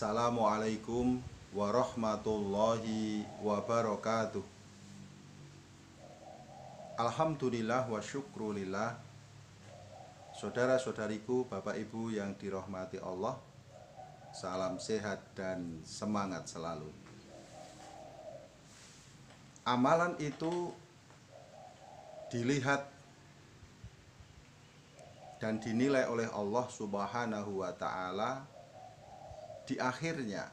Assalamualaikum warahmatullahi wabarakatuh. Alhamdulillah wa syukrulillah. Saudara-saudariku, Bapak Ibu yang dirahmati Allah, salam sehat dan semangat selalu. Amalan itu dilihat dan dinilai oleh Allah Subhanahu wa ta'ala di akhirnya.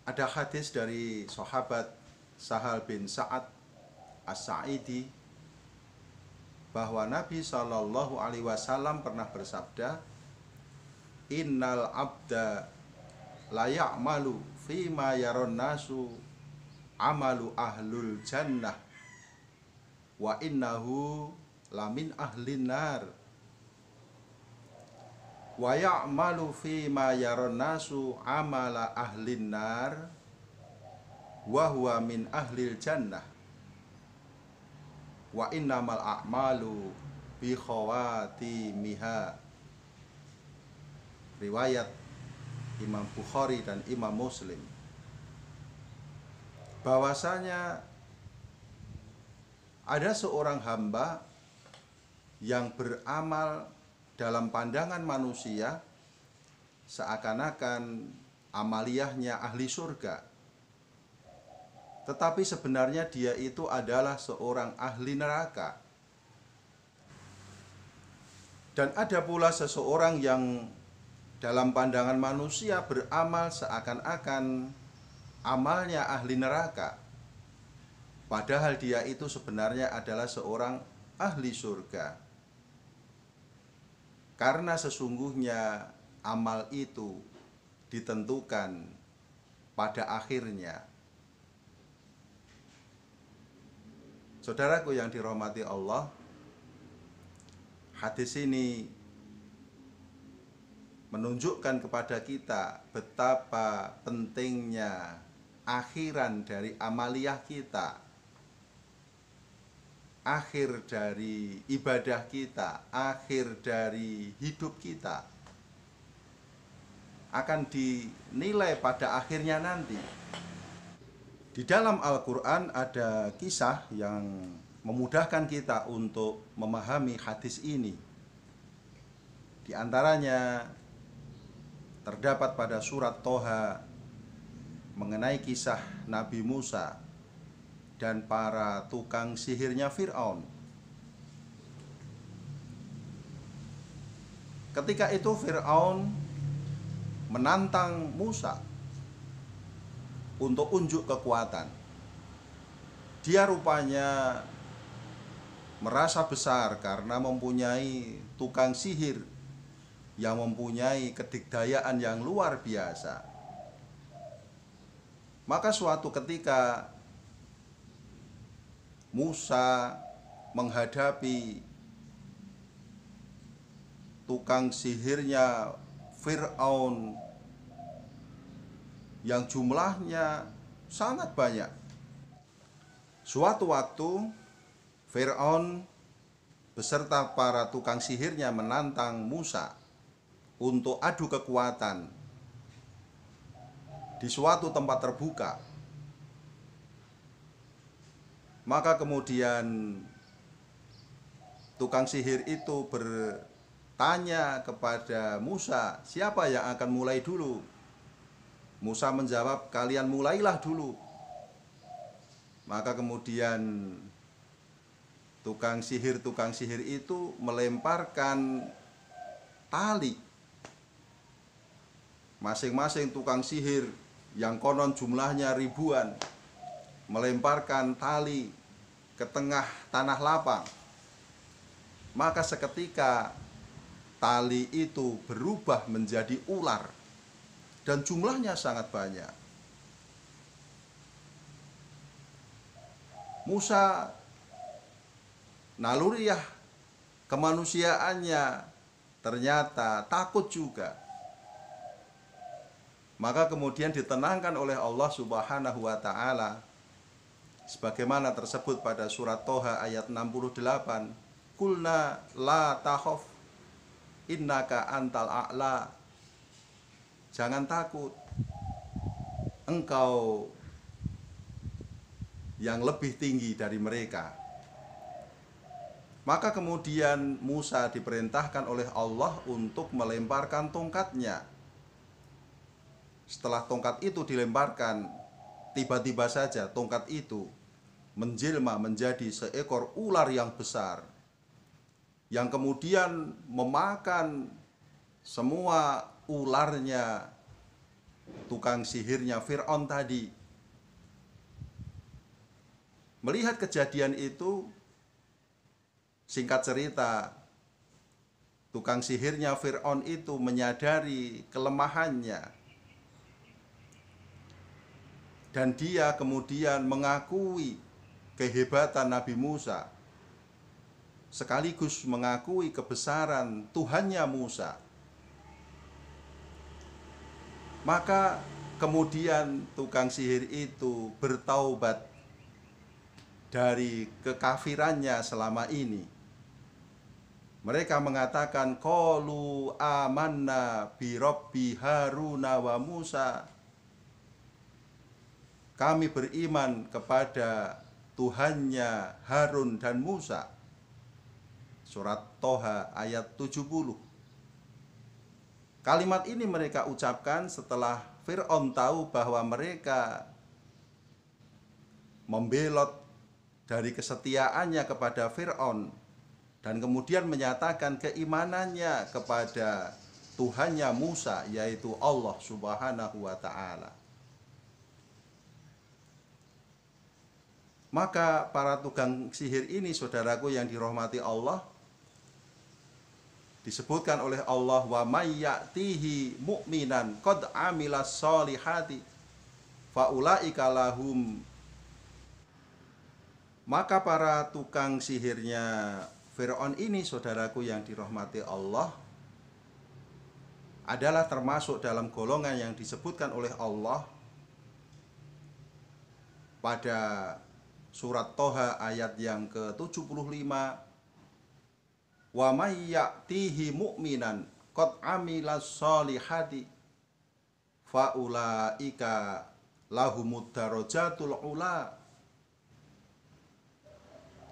Ada hadis dari sahabat Sahal bin Sa'ad As-Sa'idi bahwa Nabi SAW pernah bersabda, "Innal abda la ya'malu fima yaron nasu amalu ahlul jannah wa innahu lamin ahlin nar wa ya'malu fima yaron nasu amala ahlin nar wa huwa min ahlil jannah wa innamal a'malu bi khawatimiha." Riwayat Imam Bukhari dan Imam Muslim. Bahwasanya ada seorang hamba yang beramal dalam pandangan manusia seakan-akan amaliyahnya ahli surga, tetapi sebenarnya dia itu adalah seorang ahli neraka. Dan ada pula seseorang yang dalam pandangan manusia beramal seakan-akan amalnya ahli neraka, padahal dia itu sebenarnya adalah seorang ahli surga. Karena sesungguhnya amal itu ditentukan pada akhirnya. Saudaraku yang dirahmati Allah, hadis ini menunjukkan kepada kita betapa pentingnya akhiran dari amaliyah kita, akhir dari ibadah kita, akhir dari hidup kita akan dinilai pada akhirnya nanti. Di dalam Al-Quran ada kisah yang memudahkan kita untuk memahami hadis ini. Di antaranya terdapat pada surat Toha mengenai kisah Nabi Musa dan para tukang sihirnya Fir'aun. Ketika itu Fir'aun menantang Musa untuk unjuk kekuatan. Dia rupanya merasa besar karena mempunyai tukang sihir yang mempunyai kedikdayaan yang luar biasa. Maka suatu ketika Musa menghadapi tukang sihirnya Fir'aun yang jumlahnya sangat banyak. Suatu waktu Fir'aun beserta para tukang sihirnya menantang Musa untuk adu kekuatan di suatu tempat terbuka. Maka kemudian tukang sihir itu bertanya kepada Musa, siapa yang akan mulai dulu? Musa menjawab, kalian mulailah dulu. Maka kemudian tukang sihir itu melemparkan tali. Masing-masing tukang sihir yang konon jumlahnya ribuan melemparkan tali ke tengah tanah lapang. Maka seketika tali itu berubah menjadi ular dan jumlahnya sangat banyak. Musa, naluriah kemanusiaannya ternyata takut juga. Maka kemudian ditenangkan oleh Allah Subhanahu wa ta'ala sebagaimana tersebut pada surat Toha ayat 68. Kulna la takhaf innaka antal a'la. Jangan takut, engkau yang lebih tinggi dari mereka. Maka kemudian Musa diperintahkan oleh Allah untuk melemparkan tongkatnya. Setelah tongkat itu dilemparkan, tiba-tiba saja tongkat itu menjelma menjadi seekor ular yang besar, yang kemudian memakan semua ularnya tukang sihirnya Fir'aun tadi. Melihat kejadian itu, singkat cerita, tukang sihirnya Fir'aun itu menyadari kelemahannya, dan dia kemudian mengakui kehebatan Nabi Musa, sekaligus mengakui kebesaran Tuhannya Musa. Maka kemudian tukang sihir itu bertaubat dari kekafirannya selama ini. Mereka mengatakan, qalu amanna bi rabbi Haruna wa Musa. Kami beriman kepada Tuhannya Harun dan Musa. Surat Toha ayat 70. Kalimat ini mereka ucapkan setelah Fir'aun tahu bahwa mereka membelot dari kesetiaannya kepada Fir'aun, dan kemudian menyatakan keimanannya kepada Tuhannya Musa, yaitu Allah Subhanahu wa ta'ala. Maka para tukang sihir ini, saudaraku yang dirahmati Allah, disebutkan oleh Allah, wa may ya'tihi mu'minan qad amilas solihati faulaika lahum. Maka para tukang sihirnya Fir'aun ini, saudaraku yang dirahmati Allah, adalah termasuk dalam golongan yang disebutkan oleh Allah pada surat Toha ayat yang ke-75, wa may ya'tihi mu'minan qad amilas solihati faulaika lahumud darajatul ula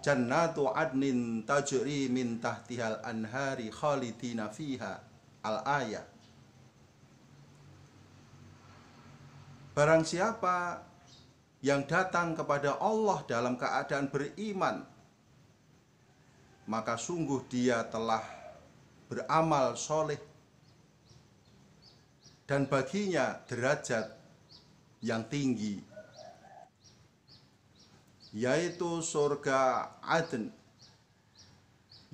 jannatu adnin tajri min tahtihal anhari khalidina fiha. Al-ayat. Barang siapa yang datang kepada Allah dalam keadaan beriman, maka sungguh dia telah beramal soleh, dan baginya derajat yang tinggi, yaitu surga Aden,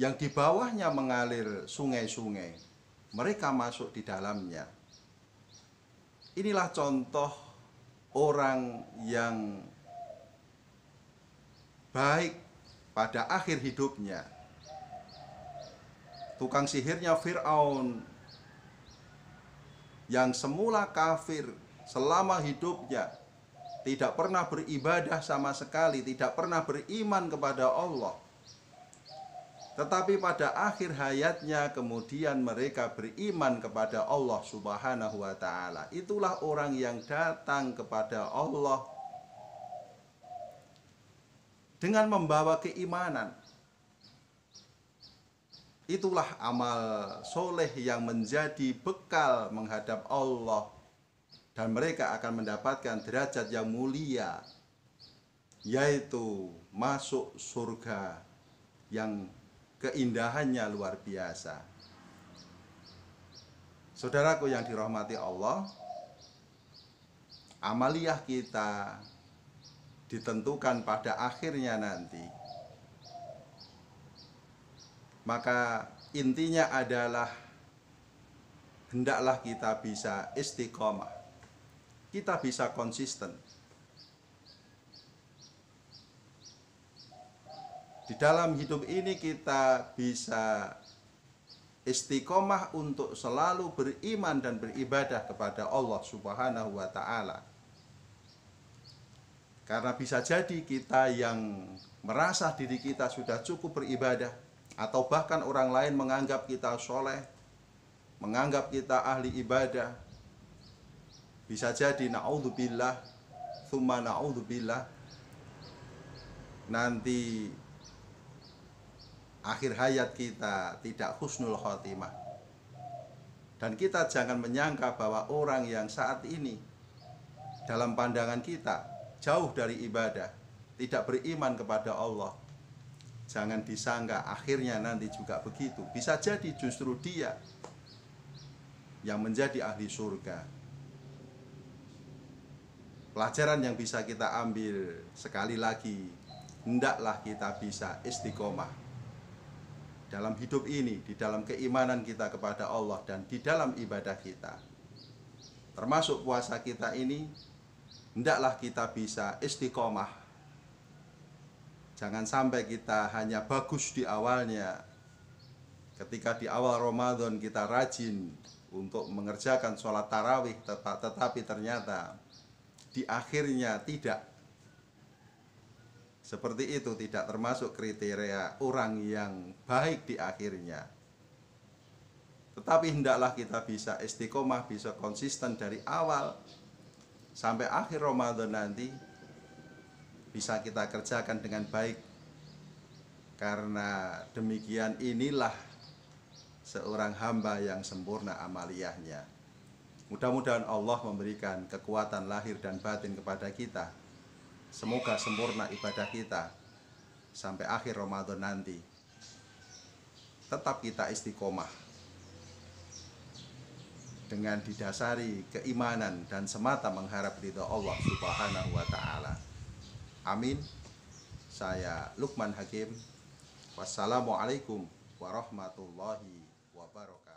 yang di bawahnya mengalir sungai-sungai. Mereka masuk di dalamnya. Inilah contoh orang yang baik pada akhir hidupnya. Tukang sihirnya Fir'aun yang semula kafir selama hidupnya, tidak pernah beribadah sama sekali, tidak pernah beriman kepada Allah. Tetapi pada akhir hayatnya kemudian mereka beriman kepada Allah Subhanahu wa ta'ala. Itulah orang yang datang kepada Allah dengan membawa keimanan. Itulah amal soleh yang menjadi bekal menghadap Allah, dan mereka akan mendapatkan derajat yang mulia, yaitu masuk surga yang keindahannya luar biasa. Saudaraku yang dirahmati Allah, amaliyah kita ditentukan pada akhirnya nanti. Maka intinya adalah hendaklah kita bisa istiqomah, kita bisa konsisten. Di dalam hidup ini kita bisa istiqomah untuk selalu beriman dan beribadah kepada Allah Subhanahu wa ta'ala. Karena bisa jadi kita yang merasa diri kita sudah cukup beribadah, atau bahkan orang lain menganggap kita soleh, menganggap kita ahli ibadah. Bisa jadi na'udzubillah, tsumma na'udzubillah, nanti akhir hayat kita tidak husnul khotimah. Dan kita jangan menyangka bahwa orang yang saat ini dalam pandangan kita jauh dari ibadah, tidak beriman kepada Allah, jangan disangka akhirnya nanti juga begitu. Bisa jadi justru dia yang menjadi ahli surga. Pelajaran yang bisa kita ambil sekali lagi, hendaklah kita bisa istiqomah dalam hidup ini, di dalam keimanan kita kepada Allah dan di dalam ibadah kita. Termasuk puasa kita ini, hendaklah kita bisa istiqomah. Jangan sampai kita hanya bagus di awalnya. Ketika di awal Ramadan kita rajin untuk mengerjakan sholat tarawih, tetapi ternyata di akhirnya tidak. Seperti itu tidak termasuk kriteria orang yang baik di akhirnya. Tetapi hendaklah kita bisa istiqomah, bisa konsisten dari awal sampai akhir Ramadan nanti, bisa kita kerjakan dengan baik. Karena demikian inilah seorang hamba yang sempurna amaliyahnya. Mudah-mudahan Allah memberikan kekuatan lahir dan batin kepada kita. Semoga sempurna ibadah kita sampai akhir Ramadan nanti. Tetap kita istiqomah dengan didasari keimanan dan semata mengharap ridha Allah Subhanahu wa ta'ala. Amin. Saya Lukman Hakim. Wassalamualaikum warahmatullahi wabarakatuh.